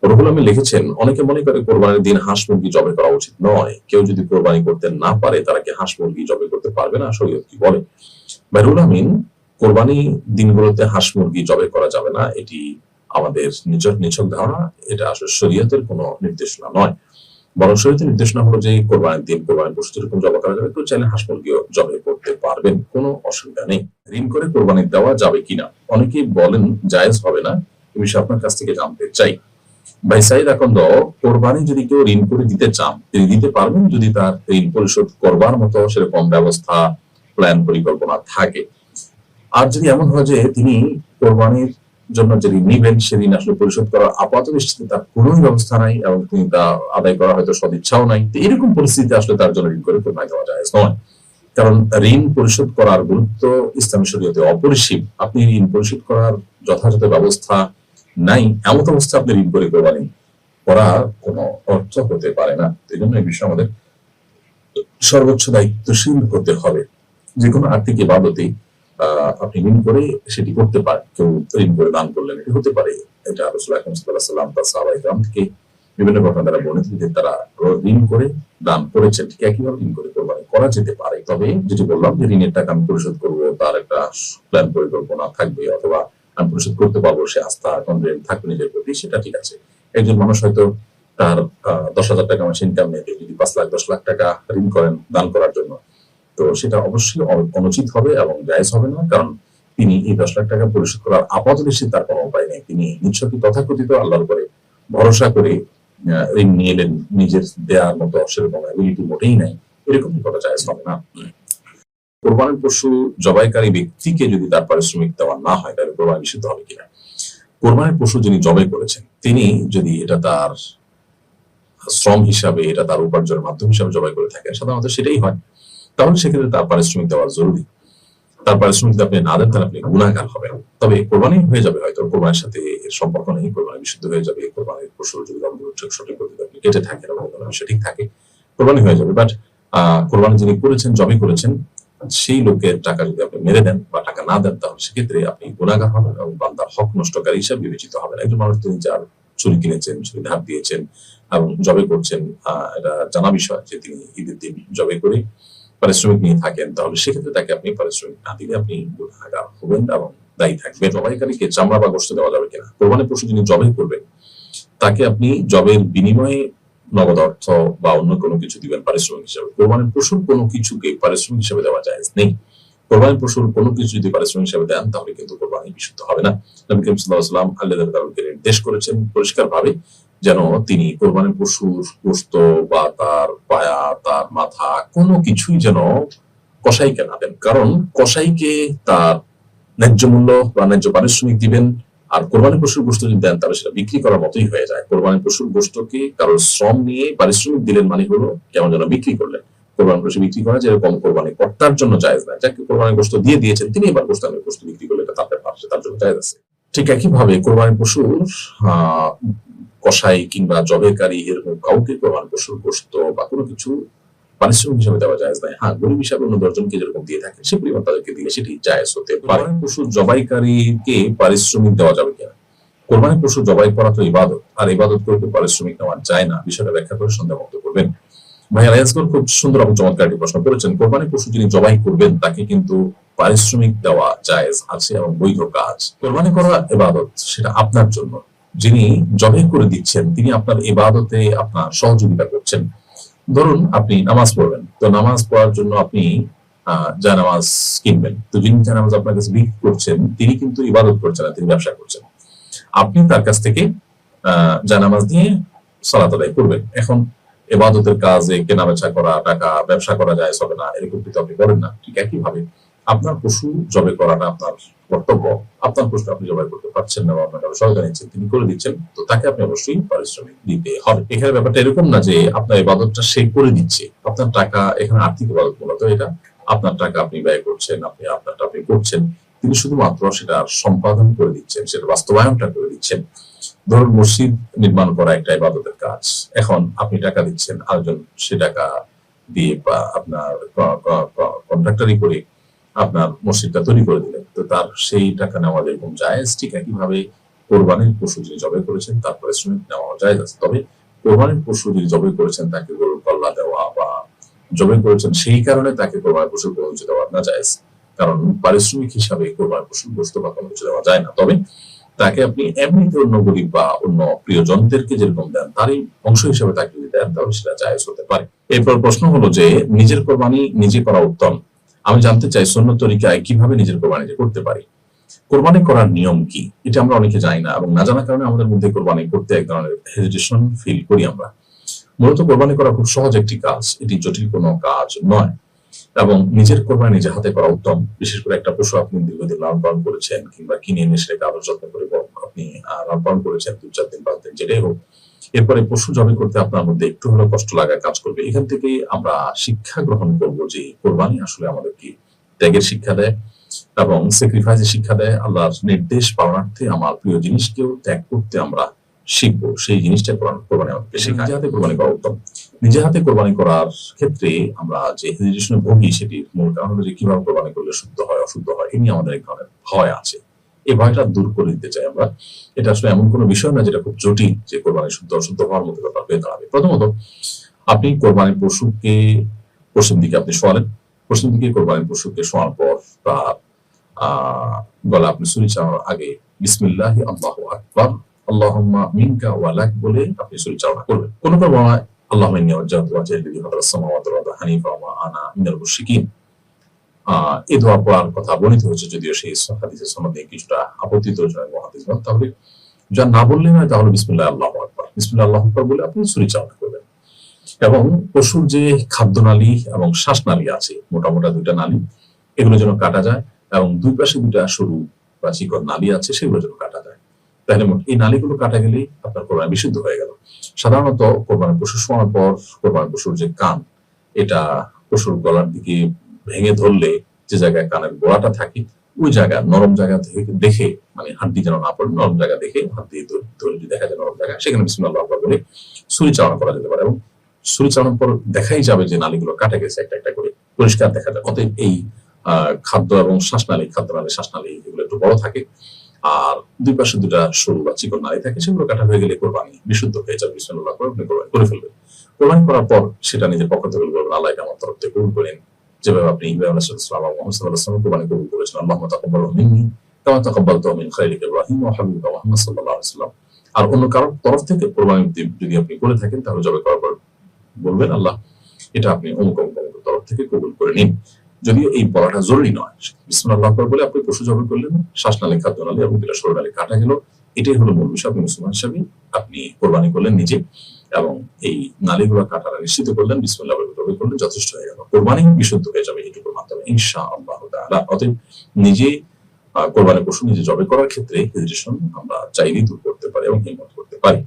রুহুল আমিন লিখেছেন, অনেকে মনে করে কোরবানির দিন হাঁস মুরগি জবাই করা উচিত নয়। কেউ যদি কোরবানি করতে না পারে তারা কি হাঁস মুরগি জবাই করতে পারবে না? শরীয়ত কি বলে? ভাই রুহুল আমিন, কোরবানি দিনগুলোতে হাঁস মুরগি জবাই করা যাবে না, এটি আমাদের নিছক ধারণা। এটা আসলে শরীয়তের কোনো নির্দেশনা নয়। বরং শরীয়তের নির্দেশনা হলো যে কোরবানির দিন কোরবানির পশু যেরকম জবাই করা যাবে, কেউ চাইলে হাঁস মুরগিও জবাই করতে পারবেন, কোনো অসুবিধা নেই। ঋণ করে কোরবানি দেওয়া যাবে কিনা? অনেকেই বলেন জায়েজ হবে না। এ বিষয়ে আপনার কাছ থেকে জানতে চাই। ভাই সাইদ আকন্দ, কোরবানি যদি কেউ ঋণ করে দিতে চান, তিনি দিতে পারবেন যদি তার ঋণ পরিশোধ করবার মতো সেরকম ব্যবস্থা, প্ল্যান, পরিকল্পনা থাকে। আর যদি এমন হয় যে তিনি কোরবানির জন্য যে ঋণ নিবেন সে ঋণ আসলে পরিশোধ করার আপাত দৃষ্টিতে তার কোনো ব্যবস্থা নাই এবং তিনি তা আদায় করা হয়তো সদিচ্ছাও নাই, তো এরকম পরিস্থিতিতে আসলে তার জন্য ঋণ করে কোরবানি দেওয়া জায়েজ নয়। কারণ ঋণ পরিশোধ করার গুরুত্ব ইসলামী শরীয়তে অপরিসীম। আপনি ঋণ পরিশোধ করার যথাযথ ব্যবস্থা নাই, এমন অবস্থা আপনি ঋণ করে কোরবানি করা কোনো অর্থ হতে পারে না। এই জন্য এই বিষয়ে আমাদের সর্বোচ্চ দায়িত্বশীল হতে হবে। যে কোনো আর্থিক ইবাদতেই আপনি ঋণ করে সেটি করতে পারেন। কেউ ঋণ করে দান করলেন, এটি হতে পারে। এটা রাসূলুল্লাহ সাল্লাল্লাহু আলাইহি ওয়াসাল্লাম তার সাহাবায়ে কেরাম থেকে বিভিন্ন ঘটনা দ্বারা বর্ণিত যে তারা ঋণ করে দান করেছেন। ঠিক একইভাবে ঋণ করে কোরবানি করা যেতে পারে। তবে যেটি বললাম যে ঋণের টাকা আমি পরিশোধ করব, তার একটা প্ল্যান পরিকল্পনা থাকবে, অথবা আমি পরিশোধ করতে পারবো, সে আস্থা কনফিডেন্ট থাকবে নিজের প্রতি, সেটা ঠিক আছে। একজন মানুষ হয়তো তার 10,000 টাকা মাসে ইনকাম নেই, যদি 5 লাখ 10 লাখ টাকা ঋণ করেন দান করার জন্য, তো সেটা অবশ্যই অনুচিত হবে এবং জায়েজ হবে না। কারণ তিনি এই 10 লাখ টাকা পরিশোধ করার আপাত দৃষ্টিতে তার কোনো উপায় নেই। তিনি নিছকই তথাকথিত আল্লাহর উপরে ভরসা করে ঋণ নিয়ে এলেন, নিজের দেওয়ার মতো সেরকম অ্যাবিলিটি মোটেই নাই, এরকমই করা জায়েজ হবে না। কোরবানির পশু জবাইকারী ব্যক্তিকে যদি তার পারিশ্রমিক দেওয়া না হয় তাহলে কোরবানি নিষিদ্ধ হবে কিনা? কোরবানির পশু যিনি জবাই করেছেন তিনি যদি এটা তার শ্রম হিসাবে, এটা তার উপার্জনের মাধ্যম হিসাবে জবাই করে থাকেন, সাধারণত সেটাই হয়, তাহলে সেক্ষেত্রে তার পারিশ্রমিক দেওয়া জরুরি। তার পারিশ্রমিক যদি আপনি না দেন তাহলে আপনি গুনাহগার হবেন। তবে কোরবানি হয়ে যাবে, হয়তো কোরবানির সাথে এর সম্পর্ক নেই, কোরবানি বিশুদ্ধ হয়ে যাবে। কোরবানির পশুর যদি সঠিক পদ্ধতিতে আপনি কেটে থাকেন এবং বিষয় ঠিক থাকে, কোরবানি হয়ে যাবে। বাট কোরবানি যিনি করেছেন, জবাই করেছেন, সেই লোকের টাকা যদি আপনি মেরে দেন বা টাকা না দেন তাহলে সেক্ষেত্রে আপনি গুনাহগার হবেন এবং বান্দার হক নষ্টকারী হিসাবে বিবেচিত হবেন। একজন মানুষ তিনি যার ছুরি কিনেছেন, ছুরি ধার দিয়েছেন এবং জবাই করছেন, এটা জানা বিষয় যে তিনি ঈদের দিন জবাই করে পারিশ্রমিক নিয়ে থাকেন, তাহলে সেক্ষেত্রে তাকে আপনি পারিশ্রমিক না দিলে আপনি গুনাহগার হবেন এবং দায়ী থাকবেন। জবাইকারীকে চামড়া বা গোশত দেওয়া যাবে কিনা? কোরবানির পশু যিনি জবাই করবেন তাকে আপনি জবের বিনিময়ে নগদ অর্থ বা অন্য কোনো কিছু দিবেন পারিশ্রমিক হিসাবে। কোরবানির পশুর কোনো কিছুকে পারিশ্রমিক হিসাবে দেওয়া জায়েজ নেই। কোরবানির পশুর কোনো কিছু যদি পারিশ্রমিক হিসাবে দেন তাহলে কিন্তু কোরবানি বিশুদ্ধ হবে না। নবী করিম সাল্লাল্লাহু আলাইহি ওয়াসাল্লাম আল্লাহ তাআলাকে নির্দেশ করেছেন পরিষ্কারভাবে যেন তিনি কোরবানির পশুর গোশত বা তার পায়া, তার মাথা, কোনো কিছুই যেন কসাইকে না দেন। কারণ কসাইকে তার ন্যায্য মূল্য বা ন্যায্য পারিশ্রমিক দিবেন, আর কোরবানি পশুর গোশত যদি দেন তাহলে সেটা বিক্রি করার মতোই হয়ে যায়। কোরবানি পশুর গোশতকে কারোর শ্রম নিয়ে পারিশ্রমিক দিলেন মানে হলো কেমন যেন বিক্রি করলেন। কোরবানি পশু বিক্রি করা যেরকম কোরবানি কর্তার জন্য জায়েজ না, যাকে কোরবানি গোশত দিয়ে দিয়েছেন তিনি এবার গোশত বিক্রি করলে এটা তার জন্য জায়েজ আছে। ঠিক একইভাবে কোরবানি পশুর কসাই কিংবা জবাইকারী এরকম কাউকে কোরবানি পশুর গোশত বা কোনো কিছু পারিশ্রমিক হিসেবে দেওয়া জায়েজ নাই। হ্যাঁ, গরিব হিসাবে অন্য 10 জনকে যেরকম দিয়ে থাকে সে পরিমাণ তাদেরকে দিলে সেটি জায়েজ হতে পারে। পশুর জবাইকারীকে পারিশ্রমিক দেওয়া যাবে কিনা? কোরবানির পশু জবাই করা তো ইবাদত, আর ইবাদত করতে পারিশ্রমিক নেওয়া যায় না। বিষয়টা ব্যাখ্যা করে সন্দেহমুক্ত করবেন। ভাই আলাইয়াসগর খুব সুন্দর এবং চমৎকার একটি প্রশ্ন করেছেন। কোরবানির পশু যিনি জবাই করবেন তাকে কিন্তু পারিশ্রমিক দেওয়া জায়েজ আছে এবং বৈধ কাজ। কোরবানি করা ইবাদত, সেটা আপনার জন্য। যিনি জবাই করে দিচ্ছেন তিনি আপনার ইবাদতে আপনার সহযোগিতা করছেন। ধরুন আপনি নামাজ পড়বেন, তো নামাজ পড়ার জন্য আপনি জায়নামাজ কিনবেন, তো যিনি জায়নামাজ আপনার কাছে বিক্রি করছেন তিনি কিন্তু ইবাদত করছেন না, তিনি ব্যবসা করছেন। আপনি তার কাছ থেকে জায়নামাজ নিয়ে সালাত আদায় করবেন। এখন ইবাদতের কাজে কেনা বেচা করা, টাকা ব্যবসা করা যায় হবে না, এরকম কিন্তু আপনি করেন না। ঠিক একইভাবে আপনার পশু জবাই করাটা আপনার কর্তব্য। আপনার পশু আপনি জবাই করতে পারছেন না বা আপনার সহায়তা নিচ্ছেন, তিনি করে দিচ্ছেন, তো তাকে আপনি অবশ্যই পারিশ্রমিক দিতে হবে। এখানে ব্যাপারটা এরকম না যে আপনার ইবাদতটা সে করে দিচ্ছে, আপনার টাকা, এখানে আর্থিক ইবাদত মূলত এটা আপনার টাকা আপনি ব্যয় করছেন, আপনারটা আপনি করছেন, তিনি শুধুমাত্র সেটা সম্পাদন করে দিচ্ছেন, সেটা বাস্তবায়নটা করে দিচ্ছেন। ধরুন মসজিদ নির্মাণ করা একটা ইবাদতের কাজ, এখন আপনি টাকা দিচ্ছেন, আরেকজন সে টাকা দিয়ে বা আপনার কন্ট্রাক্টরি করে আপনার মসজিদটা তৈরি করে দিলেন, তো তার সেই টাকা নেওয়া যেরকম জায়েজ ঠিক একইভাবে কোরবানির পশু যিনি জবাই করেছেন তার পারিশ্রমিক নেওয়া জায়েজ আছে। তবে কোরবানির পশু যিনি জবাই করেছেন তাকে গরুর কল্লা দেওয়া বা জবাই করেছেন সেই কারণে তাকে কোরবানির পশুর গোশত দেওয়া না জায়েজ, কারণ পারিশ্রমিক হিসাবে কোরবানির পশুর গোশত বা কোনো কিছু দেওয়া যায় না। তবে তাকে আপনি এমনিতে অন্য গরিব বা অন্য প্রিয়জনদেরকে যেরকম দেন তারই অংশ হিসেবে তাকে যদি দেন তাহলে সেটা জায়েজ হতে পারে। এরপর প্রশ্ন হলো যে নিজের কোরবানি নিজে করা উত্তম। আমি জানতে চাই সুন্নত তরিকায় কিভাবে নিজের কোরবানি করতে পারি, কোরবানি করার নিয়ম কি, এটা আমরা অনেকে জানি না এবং না জানার কারণে আমাদের মধ্যে কোরবানি করতে এক ধরনের হেজিটেশন ফিল করি আমরা। মূলত কোরবানি করা খুব সহজ একটি কাজ, এটি জটিল কোনো কাজ নয় এবং নিজের কোরবানি নিজে হাতে করা উত্তম। বিশেষ করে একটা পশু আপনি দীর্ঘদিন লালন পালন করেছেন কিংবা কিনে এনে সেটাকে আদর যত্ন করে আপনি লালন পালন করেছেন 2-4 দিন 5 দিন যেটাই হোক, এরপরে পশু জবাই করতে আপনার মধ্যে একটু হলেও কষ্ট লাগা কাজ করবে। এখান থেকে আমরা শিক্ষা গ্রহণ করব যে কোরবানি আসলে আমাদেরকে ত্যাগের শিক্ষা দেয় এবং স্যাক্রিফাইসের শিক্ষা দেয়। আল্লাহর নির্দেশ পালনার্থে আমার প্রিয় জিনিসকেও ত্যাগ করতে আমরা শিখবো, সেই জিনিসটা কোরবানি আমাদেরকে শেখায়। নিজে হাতে কোরবানি করা উত্তম। নিজে হাতে কোরবানি করার ক্ষেত্রে আমরা যে হেজিটেশনে ভুগি সেটির মূল কারণ হলো যে কিভাবে কোরবানি করলে শুদ্ধ হয় অশুদ্ধ হয়, এ নিয়ে আমাদের এক ধরনের ভয় আছে। এই ভয়টা দূর করে দিতে চাই আমরা। এটা আসলে এমন কোনো বিষয় না যেটা খুব জটিল যে কোরবানি শুদ্ধ অশুদ্ধ হওয়ার মতো ব্যাপার হয়ে দাঁড়াবে। প্রথমত আপনি কোরবানির পশুকে পশ্চিম দিকে আপনি শোয়ালেন, পশ্চিম দিকে কোরবানির পশুকে শোয়ার পর তার গলা আপনি ছুরি চালানোর আগে বিসমিল্লাহি আল্লাহু আকবার আল্লাহুম্মা মিনকা ওয়া লাক বলে আপনি ছুরি চালনা করবেন। কোন বর্ণনায় আল্লাহুম্মা ইন্নী ওয়াজ্জাহতু ওয়াজহিয়া লিল্লাযী ফাতারাস সামাওয়াতি ওয়াল আরদা হানিফা ওয়া মা আনা মিনাল মুশরিকিন, এই দোয়া পড়ার কথা বর্ণিত হয়েছে, যদিও সেই হাদিসের সনদে কিছুটা আপত্তিত জনক মুহাদ্দিস। তাহলে যা না বললে হয় তাহলে বিসমিল্লাহ আল্লাহু আকবার, বিসমিল্লাহ আল্লাহু আকবার বলে আপনি ছুরি চালনা করবেন। এবং পশুর যে খাদ্যনালী এবং শ্বাসনালী আছে, মোটা দুইটা নালী, এগুলো যেন কাটা যায় এবং দুই পাশে দুইটা সরু বা চিকন নালী আছে সেগুলো যেন কাটা যায়। তাহলে এই নালীগুলো কাটা গেলেই আপনার কোরবানি বিশুদ্ধ হয়ে গেল। সাধারণত কোরবানি পশু শোয়ার পর কোরবানি পশুর যে কান, এটা পশুর গলার দিকে ভেঙে ধরলে যে জায়গায় কানের গোড়াটা থাকে ওই জায়গা নরম জায়গা দেখে, মানে হাড্ডি যেন না পড়ে, নরম জায়গা দেখে হাত দিয়ে ধরে যদি দেখা যায় নরম জায়গা, সেখানে বিসমিল্লাহ আল্লাহু আকবার বলে ছুরি চালনা করা যেতে পারে এবং ছুরি চালানোর পর দেখাই যাবে যে নালীগুলো কাটা গেছে, একটা একটা করে পরিষ্কার দেখা যায়। অতএব এই খাদ্য এবং শ্বাসনালী, খাদ্যনালী শ্বাসনালী এগুলো একটু বড় থাকে আর দুই পাশে দুটা সরু বা চিকন নালী থাকে, সেগুলো কাটা হয়ে গেলে কোরবানি বিশুদ্ধ হয়ে যাবে। বিসমিল্লাহ করে আপনি কোরবানি করে ফেলবেন। কোরবানি করার পর সেটা নিজের পক্ষ থেকে বলবেন আল্লাহ আমার তরফ থেকে কবুল করেন, যেভাবে আপনি ইব্রাহিম আলাইহিস সালাম এবং মুহাম্মদ সাল্লাল্লাহু আলাইহি ওয়াসাল্লাম কোরবানি কবুল করেছেন। আল্লাহুম্মা তাকাব্বালহু মিন্নি কামা তাকাব্বালতাহু মিন খালিলিকা ইব্রাহিম ওয়া হাবিবিকা মুহাম্মদ সাল্লাল্লাহু আলাইহি ওয়াসাল্লাম। আর অন্য কারোর তরফ থেকে কোরবানি যদি আপনি করে থাকেন তাহলে জবাই করার পর বলবেন আল্লাহ এটা আপনি অমুক অমুক তরফ থেকে কবুল করে নিন। যদিও এই বলাটা জরুরি নয়, বিসমিল্লাহ আল্লাহু আকবার বলে আপনি পশু জবাই করলেন, শ্বাসনালী খাদ্যনালী এবং দুটা সরু নালী কাটা গেল, এটাই হলো মূল বিষয়। আপনি মুসলমান হিসাবে আপনি কোরবানি করলেন নিজে এবং এই নালীগুলো কাটাটা নিশ্চিত করলেন, বিসমিল্লাহ বলে তওবা করলেন, যথেষ্ট হয়ে গেল। কোরবানি বিশুদ্ধ হয়ে যাবে এটুকুর মাধ্যমে ইনশাআল্লাহ তাআলা। অতএব নিজে কোরবানি পশু নিজে জবাই করার ক্ষেত্রে হেজিটেশন আমরা চাইলেই দূর করতে পারি এবং হিম্মত করতে পারি।